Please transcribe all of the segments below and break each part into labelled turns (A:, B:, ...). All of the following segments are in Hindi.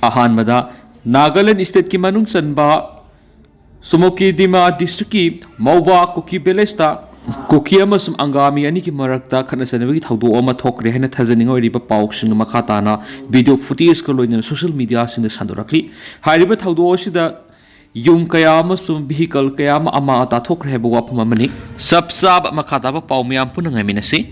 A: अहानबदा नागालैंड स्टेट की मनुंग चनबा सुमोकी दिमा डिस्ट्रिक्ट की मौबा कुकी विलेजता कुकी अमसुम अंगामी अनी की मरक्ता खनसनबगी थौदो अमा थोकरे हैना थजनिंग ओरिबा पाउक्सिंग मखाताना वीडियो फुटेज को लोइना सोशल मीडिया सिंग संदोरखली हारिबा थौदो असिदा यूम कया अमसुम vehicle कया अमा अता थोकरे हैबा वाफम अमनी सब साब मखाताबा पाउ मयाम पुनंग मिनसी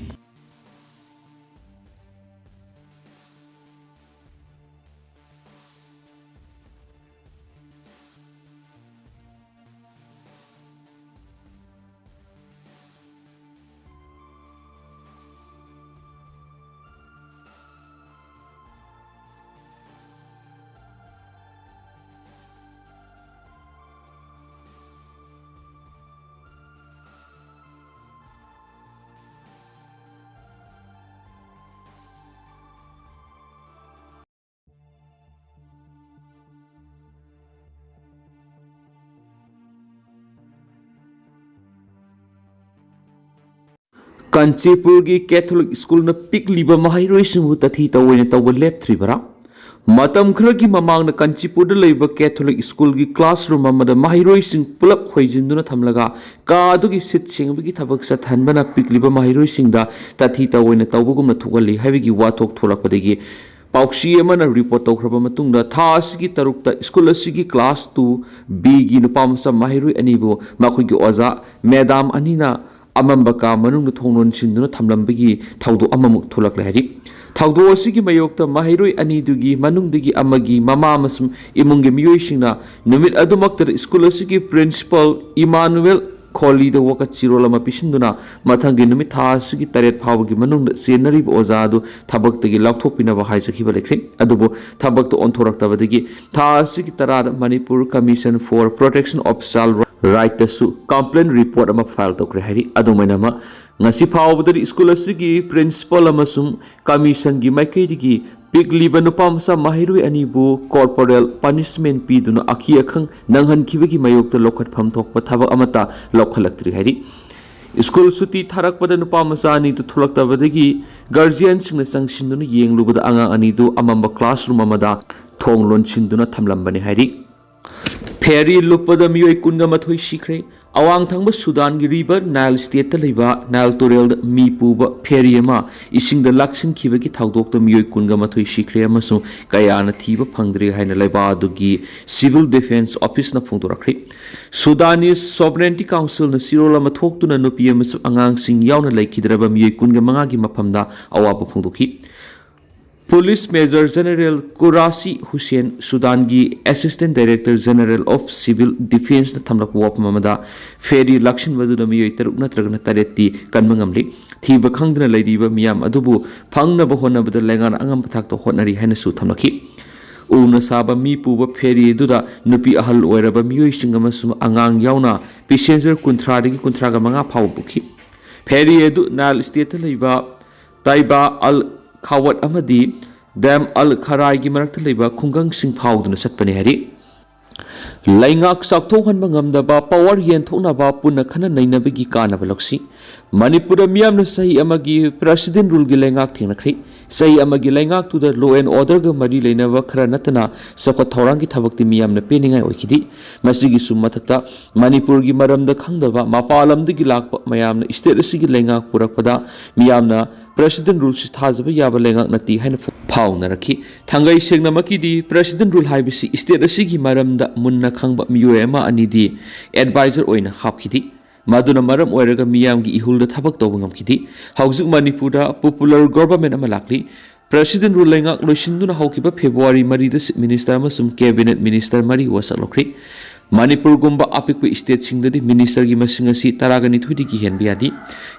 A: कंचीपुर की कैथोलिक स्कूल न पिकलीब महाइरोइसिंगु तथी तवैन तव लेप्थ्रिबरा मतम खरगी ममांग न कंचीपुर द लेब कैथोलिक स्कूल की क्लासरूम अमद महाइरोइसिंग पुलप होइजिंदुना थमलगा कादुगी सिट सिंगबगी थबक सथनबना पिकलीब महाइरोइसिंग दा तथी तवैन तवबगुमना थुगली हाबिगी वाथोक थोलकपदगी पाउक्सी अमना रिपोर्ट तौखरबा मतुंगदा था असगी तरुकता स्कूल असगी क्लास 2 बी गी नुपामसा महाइरोइ अनिबो मखोगी ओजा मैडम अनिना अमंब का मनुंग थोंगलोन सिंदुना थमलंबगी थौदो अममुक थोलकले हरि थौदो असिगी मयोक्ता महिरोइ अनिदुगी मनुंगदगी अमगी ममा मसुम इमुंगे मियोइसिंगना नुमित अदुमक्तर स्कूल असिगी प्रिंसिपल इमानुएल खोली द वका चिरोलमा पिसिंदुना मथंगी नुमित था असिगी तरेत फावगी मनुंग सेनरिब ओजादु थबक्तगी लाउथोकपिनबा हाइजखिबा लेख्रे अदुबो थबक्तो ओंथोरक्तबदगी था असिगी तराद Manipur commission for protection of child right तसु कंप्लेन रिपोर्ट अमा फाइल तौखरे हाइरि अदुमैनामा ngasi फावबदरी स्कूल असगी प्रिंसिपल अमसुम कमीशन गी माइकैदिगी पिकलीब नुपामसा माहिरुइ अनिबु कॉर्पोरल पनिशमेंट पीदुना अखि अखंग नंगहनखिबगी मयोक्ता लोखटफम थोकपा थबक अमता लौखलक्तरि हाइरि स्कूल सुती थारकपद नुपामसा अनिदु थुलक्तबदगी गार्जियन सिंगना चंगसिंदुना येंगलुबदा अंगा अनिदु अमंबा क्लासरूम अमदा थोंग लोनसिंदुना थमलंबने हाइरि फेरी लुपद मियोय कुनगा मथोय सिख्रे अवांग थंग सुदान की रिवर नाइल स्टेट लेबा नाइल तुरेल मी पुब फेरी अमा इसिंग द लक्सिन खिबगी थौदोक द मियोय कुनगा मथोय सिख्रे अमसु कयाना थीब फंगद्रे हाइना लेबा दुगी सिविल डिफेंस ऑफिस न फोंदोरख्रे सुदानीज सॉवरेनिटी काउंसिल न सिरोल अमा थोक्तुना नुपी अमसु अंगांग सिंग यावना लेखिद्रबा मियोय कुनगा मंगा की मफमदा अवाब फोंदोखि police major general Qurashi Hussain Sudan की assistant director general of civil defence थमलक वापमदा फेरी लक्षण वदुना मियोय तरुक नत्रगना तरेती कनमंगमली थीब खंगदना लेदीबा मियाम अदुबु फंगनब होनबदा लेंगान अंगम पथाकतो होनरी हैनसु थमलखि उना साबा मी पुब फेरी दुदा नुपी अहल ओइरबा मियोय सिंगमसु अंगांग यावना पैसेंजर कुंथ्रादगी कुंथ्रागा मंगा फाव बुखि फेरी एदु नाल स्टेट लेबा ताइबा अल खावत अमदी डैम अल खराई की मरक्ता लेबा खुंगंग सिंग फावदुना सतपने हरि लैंगाक साक्थोहनबा ngamdaba पावर येनथोकनाबा पुनः खना नैनबगी कानबा लक्सी मणिपुर मियामन सही अमगी प्रेसिडेंट रूल की लैंगाक थेंगनख्रे सही अमगी लैंगाक तुदा लॉ एंड ऑर्डर ग मरी लेनबा खरा नतना सखत थौरांग की थबक्ति मियामन पेनिंगाय ओइखिदि मसिगी सुमथक्ता मणिपुर की मरमदा खंगदबा मपालमदगी लाकपा मयामन स्टेट असigi लैंगाक पुरकपदा मियामना प्रेसिडेंट रूल से थाजब याब लेंगाक नती हैन फाउनरखि थंगै सेंगनमकीदी प्रेसिडेंट रूल हाइबिसि स्टेट असigi मरमदा मुन्ना खंगबा मियोय अमा अनिदी एडवाइजर ओइना हापखिदि मदुना मरम ओइरगा मियामगी इहुलदा थबक तौब ngamखिदि हौजुक मणिपुरदा पॉपुलर गवर्नमेंट अमा लाक्ली प्रेसिडेंट रूल लेंगाक लोइसिंदुना हौकिबा फेब्रुवारी मरीदा मिनिस्टर अमसुम कैबिनेट मिनिस्टर मरी वसलखरि मणिपुर गुम्बा अपिक स्टेट सिंगदि मिनिस्टर की मसिंग असि तरागनि थुदि की हेनबि यादि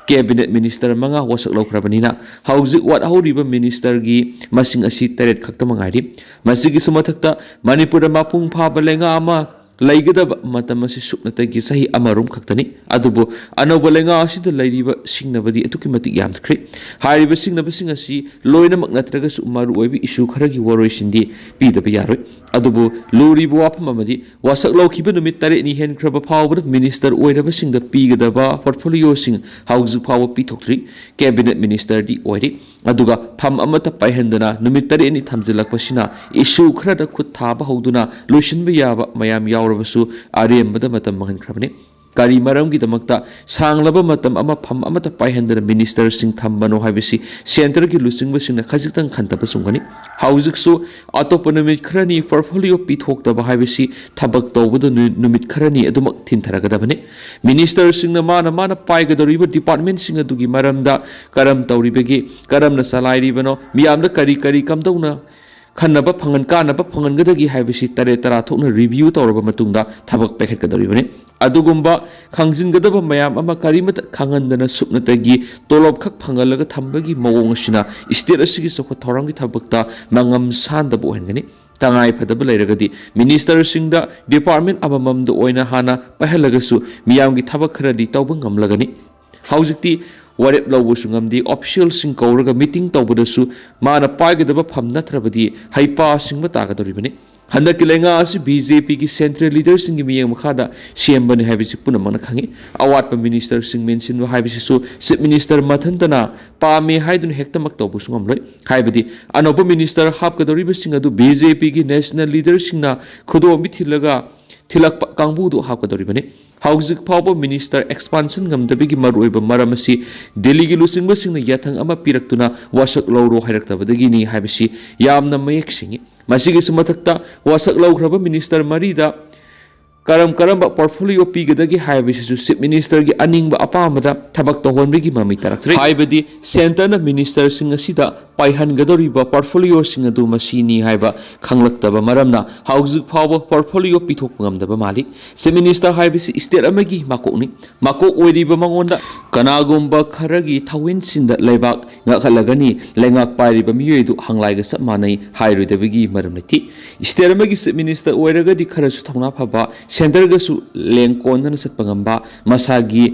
A: कैबिनेट मिनिस्टर मंगा वसक लौखरबनिना हौजिक वाट हौरिबा मिनिस्टर की मसिंग असि तरेट खक्ता मंगारि मसिगी सुमथक्ता मणिपुर मापुंग फाबा लेंगा अमा लैगदब मतम असि सुक्नतगी सही अमरुम खक्तनि अदुबो अनौब लेंगा असिद लैरिबा सिंगनबदि अतुकि मतिक यामथख्रि हारिबा सिंगनबसिंग असि लोइनमक नत्रगसु मरु ओइबि इशू खरगी वरोइसिंदि पीदबा यारोइ अदुबु लूरीबु वाफम अमदि वासक लौखिबा नुमित तरेनि हेनख्रबा फावबद मिनिस्टर ओइरबसिंगदा पीगदबा पोर्टफोलियोसिंग हाउजु फाव पिथोक्ट्री कैबिनेट मिनिस्टर दी ओइरि अदुगा फम अमता पाइहंदना नुमित तरेनि थमजिलकपसिना इशू खरदा खुद थाबा हौदुना लोइसिनबा याबा मयाम यावरबसु आरेमबदा मतम महनख्रबने कारी मरमगिदमक्ता सांगलबा मतम अमा फम अमता पाइहंदना मिनिस्टर सिंह थम्बनो हाइबसि सेंटर की लुसिंगबसिंगना खजितंग खंतबा सुंगनि हाउजिकसु अतोप नुमित खरनी पोर्टफोलियो पिथोक्तबा हाइबसि थबक तौबदो नुमित खरनी अदुमक थिनथरगदबने मिनिस्टर सिंहना माना पाइगदरिबा डिपार्टमेंट सिंह अदुगी मरमदा करम तौरिबगे करमना सलाइरिबनो मियामदा करी कमदौना खन्नबा फंगन कानबा फंगनगदगी हाइबसि तरे तरा थोकना रिव्यू तौरबा मतुंगदा थबक पैखटगदरिबने अदुगुम्बा खंजिनगदबा मयाम अमा करीमत खंगनदना सुपनतगी तोलब खक फंगलगा थंबगी मवोंगसिना स्टेट असिगी सखो थौरंगी थबकता मंगम सानदबो हेनगनि तंगाई फदब लेरगदी मिनिस्टर सिंहदा डिपार्टमेंट अमममद ओइना हाना पहलगसु मियामगी थबक खरदी तौब ngamlagani हौजिकती वारेप लौबसु ngamdi ऑफिशियल सिंह कौरगा मीटिंग तौबदसु माना पाइगदबा फम नथरबदी हाइपा सिंहबा तागदरिबने हंदक लेंगा बीजेपी की सेंट्रल लीडर सिंह मियंग मखादा सेमबने हाइबसि पुनमना खंगे अवाट मिनिस्टर सिंह मेंशन हाइबसिसु चीफ मिनिस्टर मथंतना पामे हाइदुन हेक्तमक तौबसु ngamloi हाइबदि अनोप मिनिस्टर हापकदरिब सिंह अदु बीजेपी की नेशनल लीडर सिंहना खुदो मिथिलगा थिलक कांगबुदु हापकदरिबने हाउजिक फावबो minister expansion ngamdabigi maruiba maramasi Delhi की लुसिंगबा सिंह याथंग अमा पिरक्तुना वासक लौरो हाइरक्तबदगिनी हाइबसि यामना मयेक सिंगी मसीगी सुमथक्ता वासक लौख्रबा मिनिस्टर मरीदा करम पोर्टफोलियो पीगदगी हाइबसिसु चीफ मिनिस्टर की अनिंगबा अपामदा थबक तौहनबगी ममी तरक्त्रे हाइबदि सेंटरना मिनिस्टर सिंह असिदा पाइहनगदरिबा पोर्टफोलियो सिंह अदु मसीनी हाइबा खंगलक्तबा मरमना हाउजिक फावबा पोर्टफोलियो पिथोकंगमदबा माली चीफ मिनिस्टर हाइबसि स्टेट अमगी माकोकनि माको ओइरिबा मंगोंदा कनागुम्बा खरगी थविन सिंदा लेबाक ngakhalagani lengak pairiba miyoidu hanglaiga sap manai hairoidabagi maramlati state अमगी चीफ मिनिस्टर ओइरगदि खरसु थौना फबा सेंटर गसु लेंकोनना सत्पंगंबा मसागी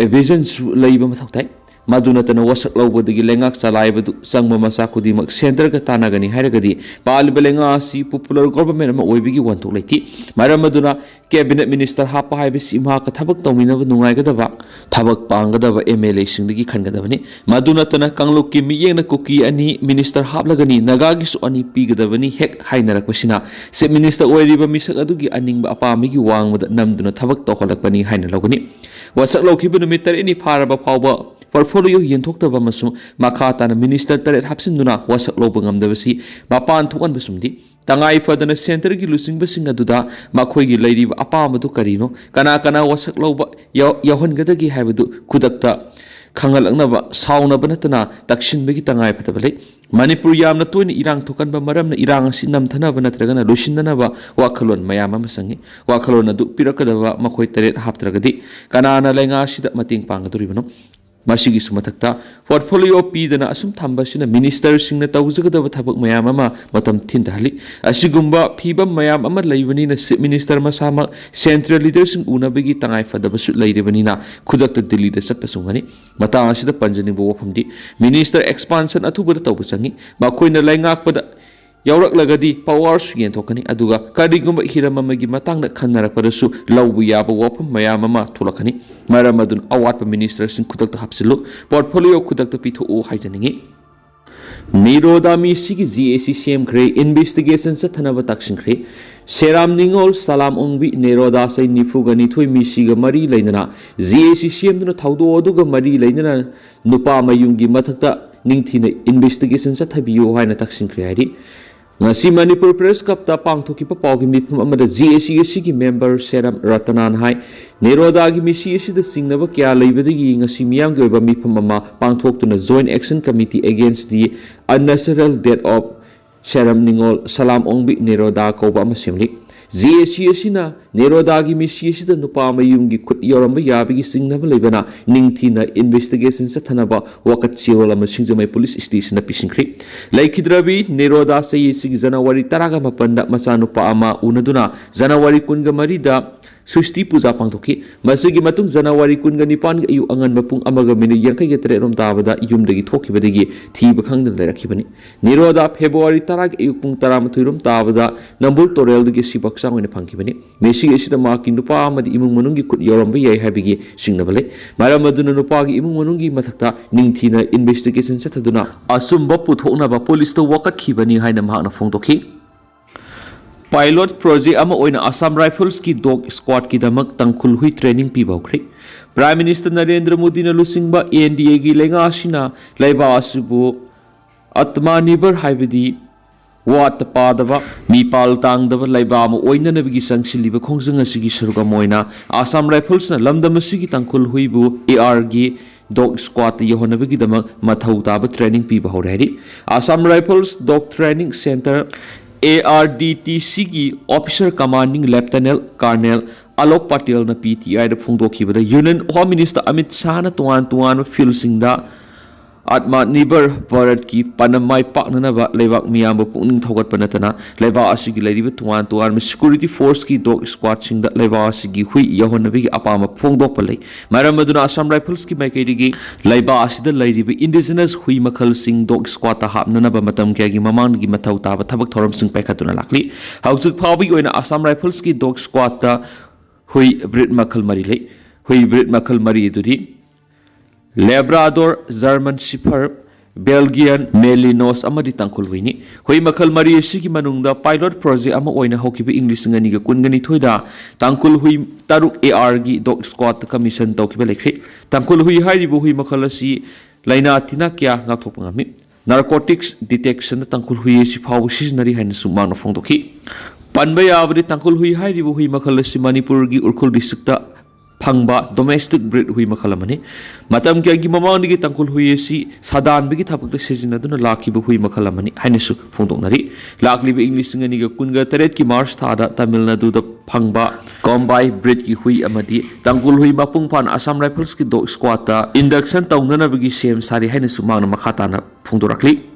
A: विजन लैबा मथौtai मदुनतन वसक लौबदगी लेंगाक चलाइबदु संगम मसा खुदिमक सेंटर का तानागनी हाइरगदी पालिब लेंगा असि पॉपुलर गवर्नमेंट अमा ओइबिगी वंथोक लेति मरम मदुना कैबिनेट मिनिस्टर हापा हाइबसि मा का थबक तौमिनब नुंगाइगदबा थबक पांगदबा एमएलए सिंगदगी खनगदबनी मदुनतन कांगलुक की मियेंगना कुकी अनि मिनिस्टर हापलगनी नगागिसु अनि पीगदबनी हेक हाइनरकपसिना चीफ मिनिस्टर ओइरिबा मिसक अदुगी अनिंगबा अपामिगी वांगबद नमदुना थबक तौखलकपनी हाइना लौगनी वसक लौखिब नुमित तरेनि फारबा फावबा पोर्टफोलियो येंथोक्तबा मसु मखाताना मिनिस्टर तरेट हापसिनदुना वासक लौबा ngamdabasi mapan thukanbasumdi तंगाई फदना सेंटर की लुसिंगबसिंग अदुदा मखोइगी लैरिबा अपामदु करिनो कना वासक लौबा यौहनगदगी हाइबदु खुदक्ता खंगलंगनबा साउनबा नतना तक्सिनबगी तंगाई फदबले मणिपुर यामना तोइन इरांग थोकनबा मरमना इरांग असि नमथनबा नत्रगना लुसिनदनबा वाखलोन मयाम अमा संगे वाखलोन अदु पिरकदबा मखोइ तरेट हापत्रगदी कनाना लेंगा असिदा मतिंग पांगदुरिबनो मसीगी सुमथक्ता पोर्टफोलियो पीदना असुम थंबसिना मिनिस्टर सिंगना तौजगदब थबक मयाम अमा मतम थिनदहली असिगुम्बा फीबम मयाम अमा लैबनिना चीफ मिनिस्टर मसामा सेंट्रल लीडर सिंग उनबगी तंगाई फदबसु लैरिबनिना खुदक्ता दिल्ली दा चटपसुंगनी मता असिदा पंजनिबो वफमदि मिनिस्टर एक्सपांशन अथुबदा तौबसंगी मखोइना लैंगाकपदा यौरक्लगदी पावर्स येंथोकनी अदुगा करिगुम्बा हिरम अमगी मतांगदा खन्नरकपदसु लौबु याबा वफम मयाम अमा थोलकनी मरम अदुन अवाटपा मिनिस्टर सिंग खुदक्ता हापसिलु पोर्टफोलियो खुदक्ता पिथोओ हाइजनिंगी नीरोदा मिसिगी जीएसी सेमख्रे इन्वेस्टिगेशन सथनबा तक्सिंख्रे सेराम निंगोल सलाम ओंबी नेरोदा सै निफुगा निथोय मिसिगा मरी लैनना जीएसी सेमदुना थौदो अदुगा मरी लैनना नुपा मयुंगी मथक्ता निंगथिना investigation सथबियो हाइना तक्सिंख्रे हाइदि ngasi manipur press cup ta pangthokipa pawgi mifum amada GAC ki member seram ratanan hai neroda gi misi asida singnaba kya leibadagi ngasi miyam gi oiba mifum ama pangthoktuna joint action committee against the unnatural death of seram ningol salam ongbi neroda koba ama semli GAC asina neroda gi misi asida nupa mayum gi khut yoramba yabigi singnaba leibana ningthina investigation sathanaba wakat chiwala ma singjamai police station na pisingkhri laikhidrabi neroda sei sig January 18 da machanupa ama unaduna January 13 da Sushti Puja Pangtoki, Masigi Matung Janawari Kunganipan, you Angan Amaga Mini Yanka Rom Tabada, Yumdagi Toki Badigi, T. Bakang the Lerakibani. Niroda, February Tarak, Yukung Taramaturum Tabada, Nambul Torel the Gishibaksa in the Pankibani. Messi is the mark in the Palm, the Imungi could Yorombe Habigi, Singnabale, Maramaduna Nupagi, Imungi Matata, Nintina, investigation Sataduna, Asumba Putona, police to walk at Kibani Hainamana Fontoki. Pilot project ama oina Assam Rifles ki dog squad ki damak tangkul hui training pi bawkri. Prime Minister Narendra Modi na lusingba NDA gi lenga asina laiba asibu atma nibur haibidi wat padaba mi pal tangdaba laiba ama oina na bigi sangsiliba khongjang asigi suruga moina Assam Rifles na lamdam asigi tangkul hui bu AR gi dog squad yohona bigi damak mathau taba training pi bahorari. Assam Rifles Dog Training Center ARDTC की Officer Commanding Lieutenant Colonel Alok Patel na PTI da phongdokibada Union Home Minister Amit Shah na tuan field singda Atma Nibur Bharat ki panamai paknana ba leibak miyamba pungning thogat panatana leiba asigi leiba tuan security force ki dog squad singda leiba asigi hui yahonabi apama phongdok palai maramaduna Assam Rifles ki maikaidigi leiba asida leiba indigenous hui makhal sing dog squad ta hapnana ba matam kya gi mamang gi mathau ta ba thabak thoram sing paikhatuna lakli hausuk phawi oina Assam Rifles ki dog squad ta hui breed makhal mari lei hui breed makhal mari duri Labrador, German Shepherd, Belgian Melinos amadi tangkul wini. Hui makhal mari sigi manungda pilot project ama oina hokibi English ngani ga kungani thoida tangkul hui taruk AR gi dog squad commission tawkiba lekhi. Tangkul hui hairibu hui makhal asi laina tina kya ngathok ngami. Narcotics detection tangkul hui si phaw siznari hain sumang phongdoki. Panba yabri tangkul hui hairibu hui makhal asi Manipur gi Urkhul district Phangba domestic breed hui makhalamani matam kya gi mamang gi tangkul hui si sadan bigi thapuk sejina duna lakhi bu hui makhalamani hainesu phongdoknari lakli be English ngani ga kunga taret ki March thada Tamil Nadu da phangba kombai breed ki hui amadi tangkul hui mapung phan Assam Rifles ki dog squad ta induction tawnana bigi sem sari hainesu mangna makhata na phongdorakli